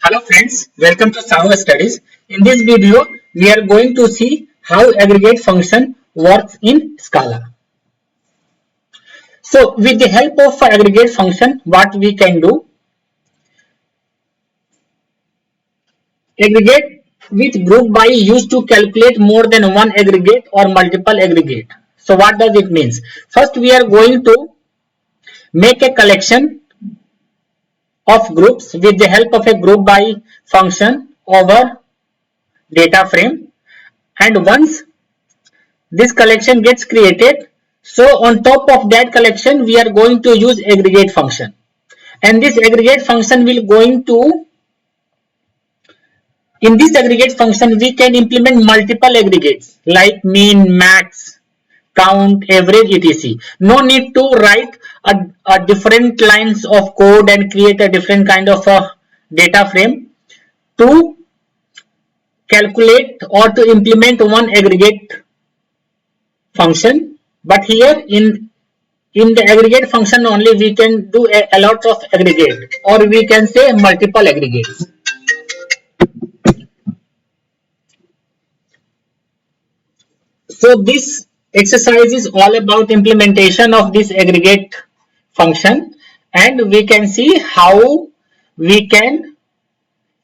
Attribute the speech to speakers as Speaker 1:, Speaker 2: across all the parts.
Speaker 1: Hello friends, welcome to Sahu Studies. In this video, we are going to see how aggregate function works in Scala. So with the help of aggregate function, what we can do, aggregate with group by used to calculate more than one aggregate or multiple aggregate. So what does it mean? First we are going to make a collection of groups with the help of a group by function over data frame, and once this collection gets created, so on top of that collection we are going to use aggregate function, and this aggregate function will going to, in this aggregate function we can implement multiple aggregates like mean, max, count, average, etc. No need to write a different lines of code and create a different kind of a data frame to calculate or to implement one aggregate function. But here in the aggregate function only we can do a lot of aggregate, or we can say multiple aggregates. So this exercise is all about implementation of this aggregate function, and we can see how we can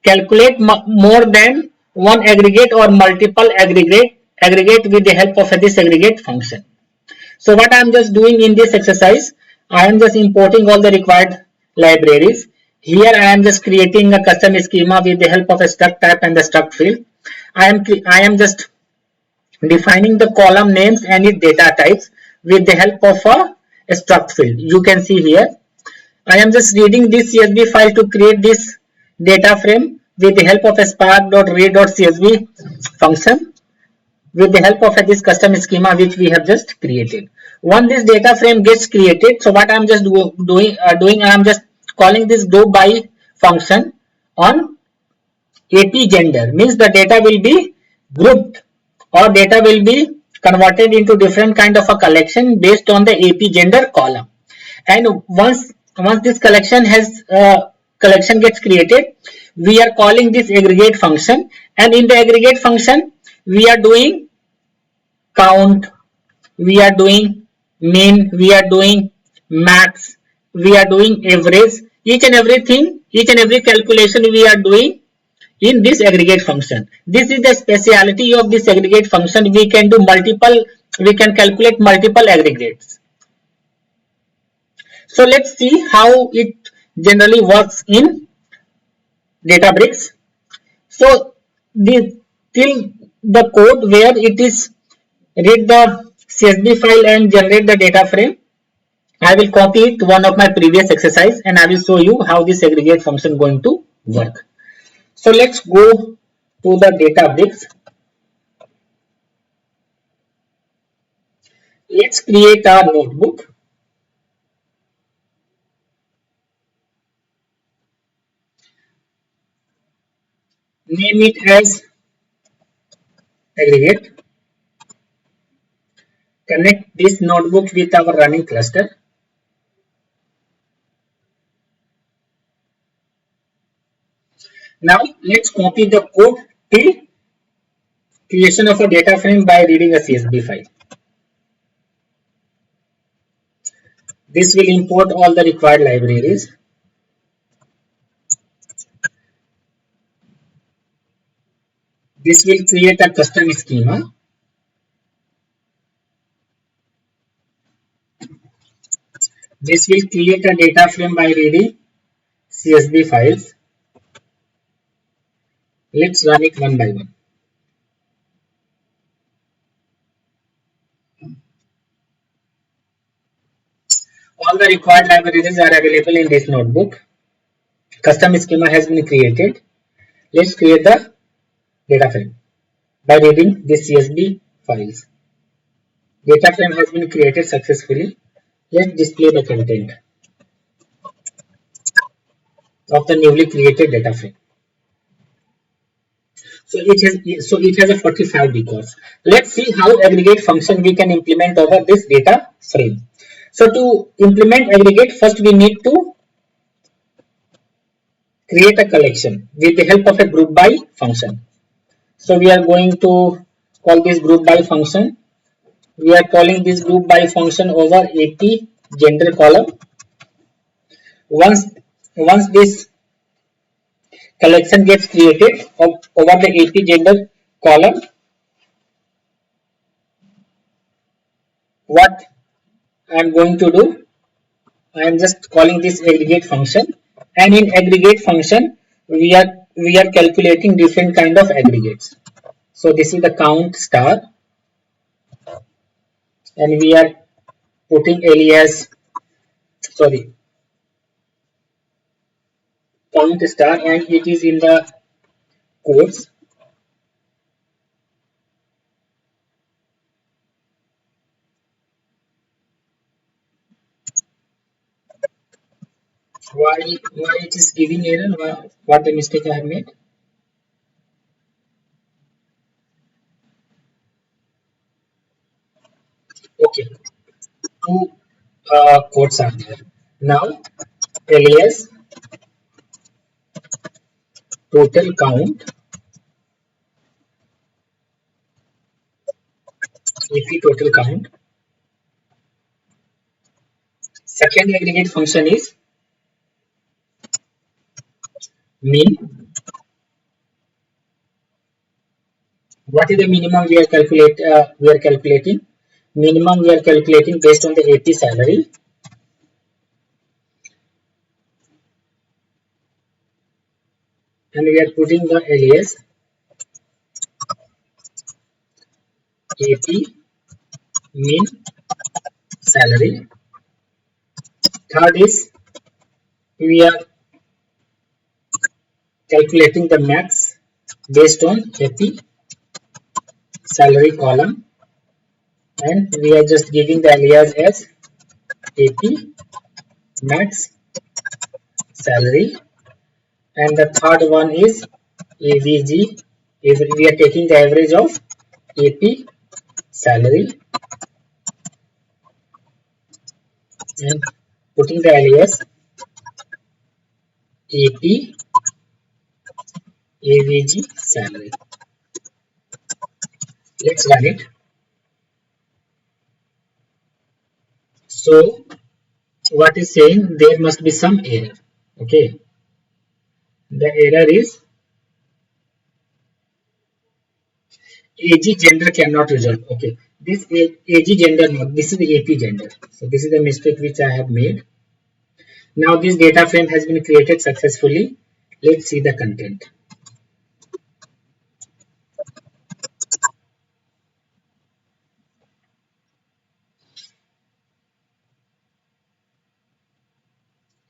Speaker 1: calculate more than one aggregate or multiple aggregate with the help of this aggregate function. So what I am just doing in this exercise, I am just importing all the required libraries. Here I am just creating a custom schema with the help of a struct type and the struct field. I am just defining the column names and its data types with the help of a struct field. You can see here I am just reading this CSV file to create this data frame with the help of a spark.read.csv function with the help of this custom schema which we have just created. Once this data frame gets created, so what I am just doing, I am just calling this do by function on AP gender, means the data will be grouped or data will be converted into different kind of a collection based on the AP gender column. And once this collection gets created, we are calling this aggregate function, and in the aggregate function we are doing count, we are doing mean, we are doing max, we are doing average. Each and every calculation we are doing in this aggregate function. This is the speciality of this aggregate function. We can calculate multiple aggregates. So let's see how it generally works in Databricks. So till the code where it is read the CSV file and generate the data frame, I will copy it one of my previous exercise and I will show you how this aggregate function going to work. So let's go to the Databricks. Let's create our notebook. Name it as aggregate. Connect this notebook with our running cluster. Now let's copy the code till creation of a data frame by reading a CSV file. This will import all the required libraries. This will create a custom schema. This will create a data frame by reading CSV files. Let's run it one by one. All the required libraries are available in this notebook. Custom schema has been created. Let's create the data frame by reading these CSV files. Data frame has been created successfully. Let's display the content of the newly created data frame. So it has a 45 records. Let's see how aggregate function we can implement over this data frame. So to implement aggregate, first we need to create a collection with the help of a group by function. So we are going to call this group by function. We are calling this group by function over AP gender column. Once this collection gets created over the AP gender column, what I am going to do, I am just calling this aggregate function, and in aggregate function we are calculating different kind of aggregates. So this is the count star, and we are putting alias, sorry, count star, and it is in the quotes. Why it is giving error? What the mistake I have made? Okay, two quotes are there. Now alias total count AP total count. Second aggregate function is min. What is the minimum we are calculating? Minimum we are calculating based on the AP salary. And we are putting the alias AP min salary. Third is we are calculating the max based on AP salary column, and we are just giving the alias as AP max salary. And the third one is AVG. We are taking the average of AP salary and putting the alias AP AVG salary. Let's run it. So what is saying, there must be some error. Okay, the error is AG gender cannot resolve. Okay, this AG gender, not, this is the AP gender. So this is the mistake which I have made. Now this data frame has been created successfully. Let's see the content.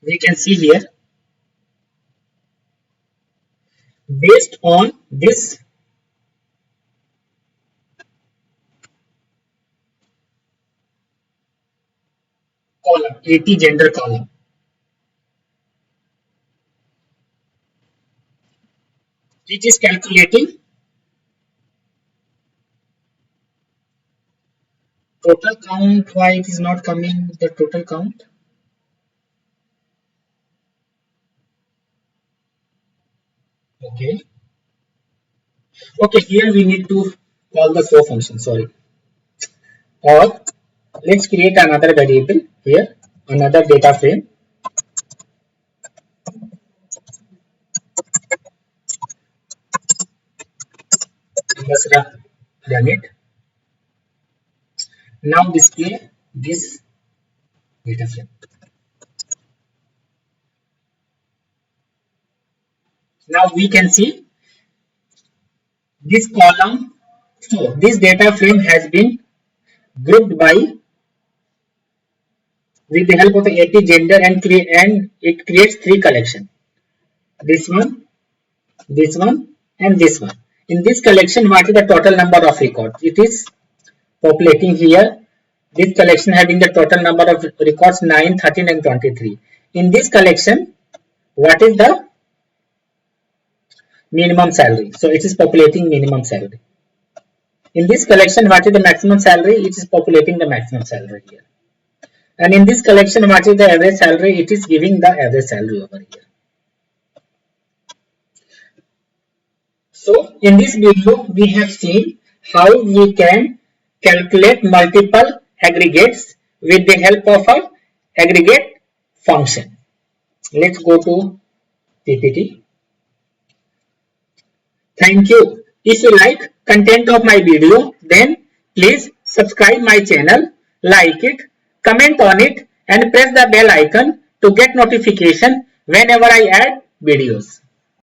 Speaker 1: We can see here, based on this column, AP gender column, it is calculating total count. Why it is not coming the total count? Okay. Okay, here we need to call the show function, sorry. Or let's create another variable here, another data frame. Let's run it. Now display this data frame. Now we can see this column. So this data frame has been grouped by with the help of the AP gender, and it creates three collections. This one, and this one. In this collection, what is the total number of records? It is populating here. This collection having the total number of records 9, 13 and 23. In this collection, what is the minimum salary? So it is populating minimum salary. In this collection, what is the maximum salary? It is populating the maximum salary here. And in this collection, what is the average salary? It is giving the average salary over here. So in this video we have seen how we can calculate multiple aggregates with the help of a aggregate function. Let's go to PPT. Thank you. If you like content of my video, then please subscribe my channel, like it, comment on it and press the bell icon to get notification whenever I add videos.